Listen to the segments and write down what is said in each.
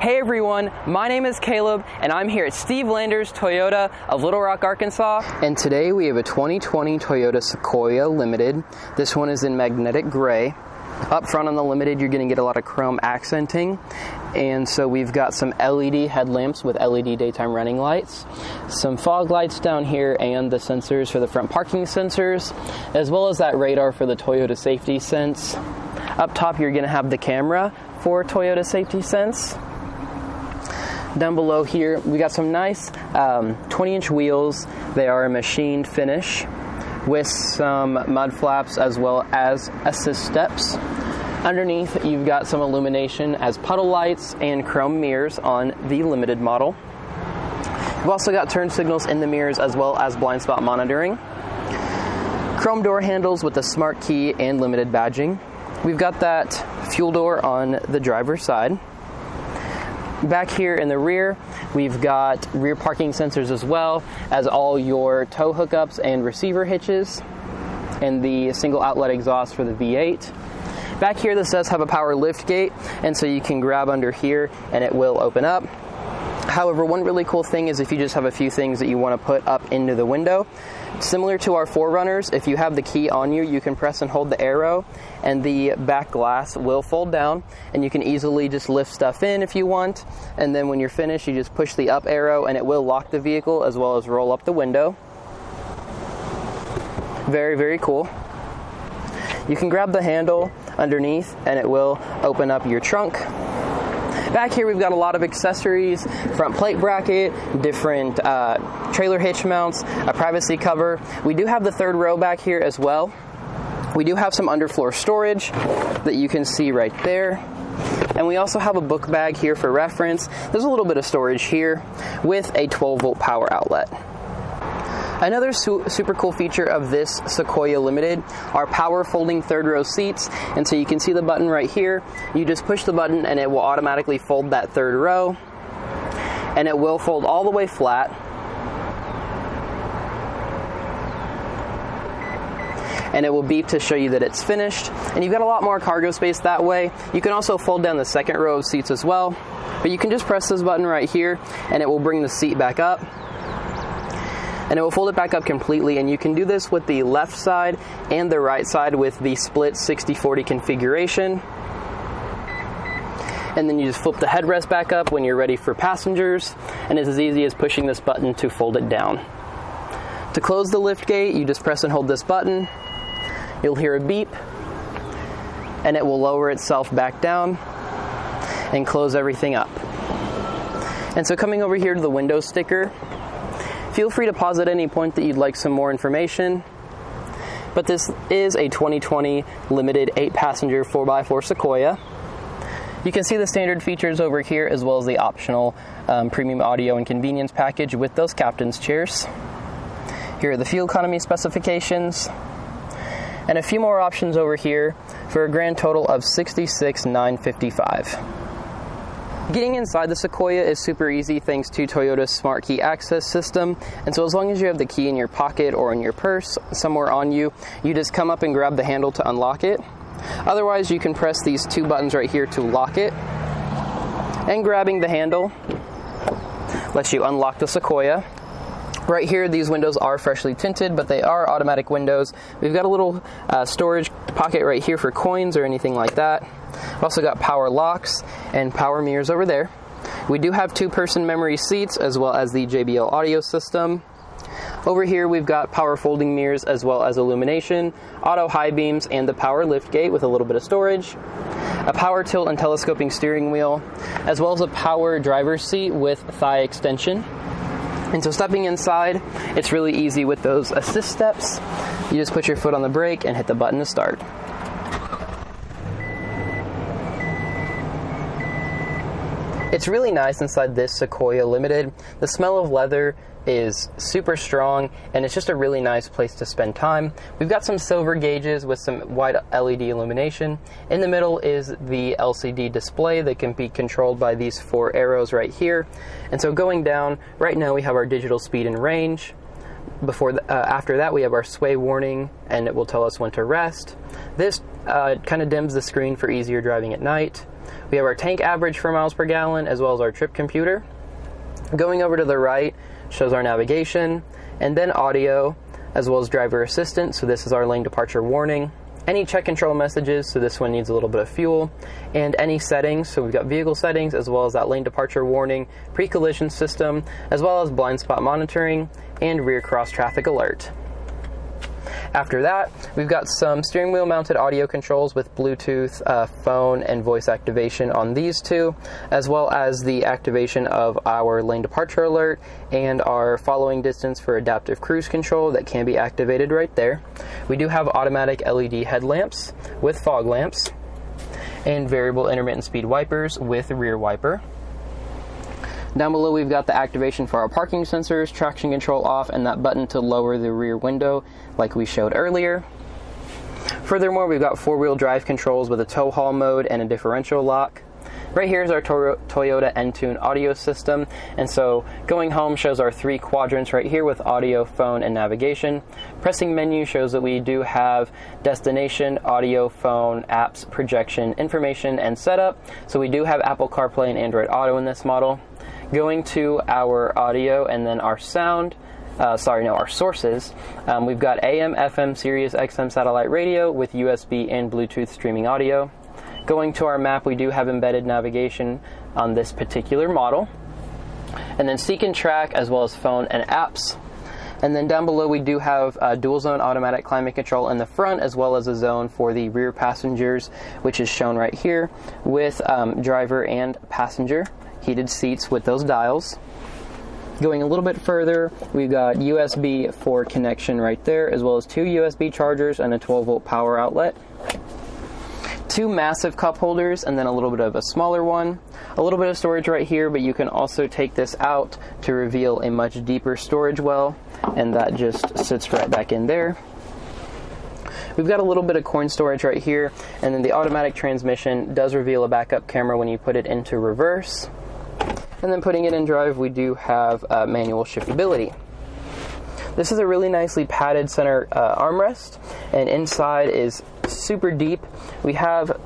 Hey everyone, my name is Caleb and I'm here at Steve Lander's Toyota of Little Rock, Arkansas. And today we have a 2020 Toyota Sequoia Limited. This one is in magnetic gray. Up front on the Limited you're going to get a lot of chrome accenting, and so we've got some LED headlamps with LED daytime running lights, some fog lights down here, and the sensors for the front parking sensors, as well as that radar for the Toyota Safety Sense. Up top you're going to have the camera for Toyota Safety Sense. Down below here we got some nice 20-inch wheels. They are a machined finish with some mud flaps as well as assist steps. Underneath you've got some illumination as puddle lights and chrome mirrors on the Limited model. You've also got turn signals in the mirrors as well as blind spot monitoring. Chrome door handles with the smart key and Limited badging. We've got that fuel door on the driver's side. Back here in the rear, we've got rear parking sensors as well as all your tow hookups and receiver hitches, and the single outlet exhaust for the V8. Back here, this does have a power lift gate, and so you can grab under here and it will open up. However, one really cool thing is if you just have a few things that you want to put up into the window, similar to our 4Runners, if you have the key on you, you can press and hold the arrow and the back glass will fold down, and you can easily just lift stuff in if you want, and then when you're finished you just push the up arrow and it will lock the vehicle as well as roll up the window. Very, very cool. You can grab the handle underneath and it will open up your trunk. Back here we've got a lot of accessories, front plate bracket, different trailer hitch mounts, a privacy cover. We do have the third row back here as well. We do have some underfloor storage that you can see right there. And we also have a book bag here for reference. There's a little bit of storage here with a 12-volt power outlet. Another super cool feature of this Sequoia Limited are power folding third row seats, and so you can see the button right here. You just push the button and it will automatically fold that third row, and it will fold all the way flat. And it will beep to show you that it's finished, and you've got a lot more cargo space that way. You can also fold down the second row of seats as well, but you can just press this button right here and it will bring the seat back up. And it will fold it back up completely, and you can do this with the left side and the right side with the split 60/40 configuration. And then you just flip the headrest back up when you're ready for passengers, and it's as easy as pushing this button to fold it down. To close the lift gate, you just press and hold this button. You'll hear a beep, and it will lower itself back down and close everything up. And so coming over here to the window sticker, feel free to pause at any point that you'd like some more information, but this is a 2020 Limited 8-passenger 4x4 Sequoia. You can see the standard features over here as well as the optional premium audio and convenience package with those captain's chairs. Here are the fuel economy specifications, and a few more options over here for a grand total of $66,955. Getting inside the Sequoia is super easy thanks to Toyota's smart key access system, and so as long as you have the key in your pocket or in your purse somewhere on you, you just come up and grab the handle to unlock it. Otherwise you can press these two buttons right here to lock it, and grabbing the handle lets you unlock the Sequoia. Right here, these windows are freshly tinted, but they are automatic windows. We've got a little storage pocket right here for coins or anything like that. We've also got power locks and power mirrors over there. We do have 2-person memory seats as well as the JBL audio system. Over here we've got power folding mirrors as well as illumination, auto high beams, and the power lift gate with a little bit of storage. A power tilt and telescoping steering wheel, as well as a power driver's seat with thigh extension. And so stepping inside, it's really easy with those assist steps. You just put your foot on the brake and hit the button to start. It's really nice inside this Sequoia Limited. The smell of leather is super strong, and it's just a really nice place to spend time. We've got some silver gauges with some white LED illumination. In the middle is the LCD display that can be controlled by these 4 arrows right here. And so going down, right now we have our digital speed and range. After that we have our sway warning, and it will tell us when to rest. This kind of dims the screen for easier driving at night. We have our tank average for miles per gallon, as well as our trip computer. Going over to the right shows our navigation, and then audio, as well as driver assistance. So this is our lane departure warning. Any check control messages, so this one needs a little bit of fuel, and any settings. So we've got vehicle settings, as well as that lane departure warning, pre-collision system, as well as blind spot monitoring, and rear cross traffic alert. After that, we've got some steering wheel mounted audio controls with Bluetooth, phone, and voice activation on these two, as well as the activation of our lane departure alert and our following distance for adaptive cruise control that can be activated right there. We do have automatic LED headlamps with fog lamps and variable intermittent speed wipers with rear wiper. Down below, we've got the activation for our parking sensors, traction control off, and that button to lower the rear window like we showed earlier. Furthermore, we've got four-wheel drive controls with a tow haul mode and a differential lock. Right here is our Toyota Entune audio system, and so going home shows our 3 quadrants right here with audio, phone, and navigation. Pressing menu shows that we do have destination, audio, phone, apps, projection, information, and setup. So we do have Apple CarPlay and Android Auto in this model. Going to our audio and then our sound, our sources, we've got AM, FM, Sirius XM satellite radio with USB and Bluetooth streaming audio. Going to our map, we do have embedded navigation on this particular model. And then Seek and Track, as well as phone and apps. And then down below, we do have dual zone automatic climate control in the front, as well as a zone for the rear passengers, which is shown right here with driver and passenger heated seats with those dials. Going a little bit further, we've got USB 4 connection right there, as well as 2 USB chargers and a 12-volt power outlet. 2 massive cup holders, and then a little bit of a smaller one. A little bit of storage right here, but you can also take this out to reveal a much deeper storage well, and that just sits right back in there. We've got a little bit of coin storage right here, and then the automatic transmission does reveal a backup camera when you put it into reverse. And then putting it in drive, we do have manual shiftability. This is a really nicely padded center armrest, and inside is super deep. We have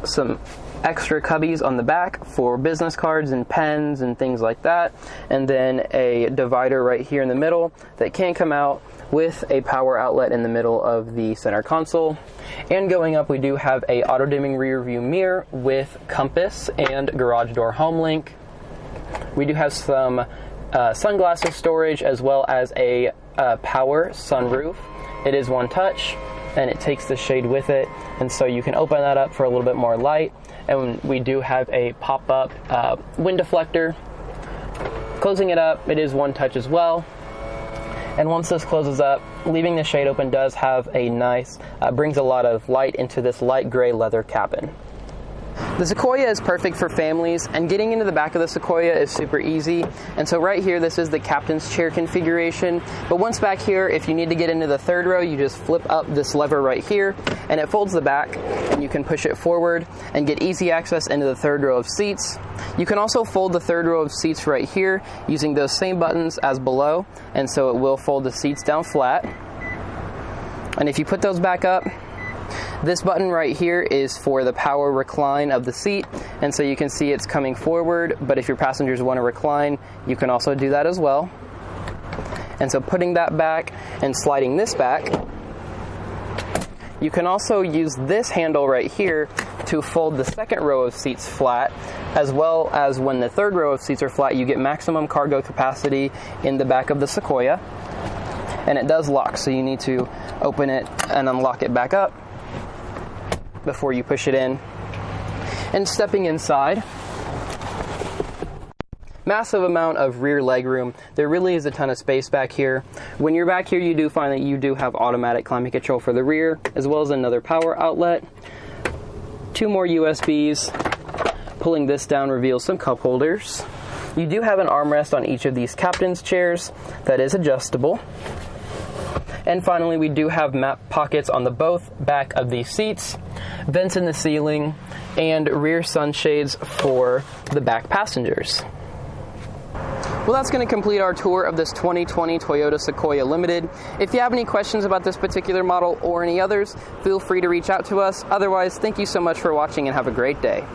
some extra cubbies on the back for business cards and pens and things like that, and then a divider right here in the middle that can come out with a power outlet in the middle of the center console. And going up, we do have a auto dimming rear view mirror with compass and garage door home link. We do have some sunglasses storage, as well as a power sunroof. It is one touch, and it takes the shade with it, and so you can open that up for a little bit more light. And we do have a pop-up wind deflector. Closing it up, it is one touch as well. And once this closes up, leaving the shade open does have a nice, brings a lot of light into this light gray leather cabin. The Sequoia is perfect for families, and getting into the back of the Sequoia is super easy. And so right here, this is the captain's chair configuration. But once back here, if you need to get into the third row, you just flip up this lever right here, and it folds the back, and you can push it forward and get easy access into the third row of seats. You can also fold the third row of seats right here using those same buttons as below, and so it will fold the seats down flat. And if you put those back up, this button right here is for the power recline of the seat, and so you can see it's coming forward, but if your passengers want to recline, you can also do that as well. And so putting that back and sliding this back, you can also use this handle right here to fold the second row of seats flat, as well as when the third row of seats are flat, you get maximum cargo capacity in the back of the Sequoia. And it does lock, so you need to open it and unlock it back up before you push it in. And stepping inside, massive amount of rear legroom. There really is a ton of space back here. When you're back here, you do find that you do have automatic climate control for the rear, as well as another power outlet. 2 more USBs. Pulling this down reveals some cup holders. You do have an armrest on each of these captain's chairs that is adjustable. And finally, we do have map pockets on the both back of these seats, vents in the ceiling, and rear sunshades for the back passengers. Well, that's going to complete our tour of this 2020 Toyota Sequoia Limited. If you have any questions about this particular model or any others, feel free to reach out to us. Otherwise, thank you so much for watching and have a great day.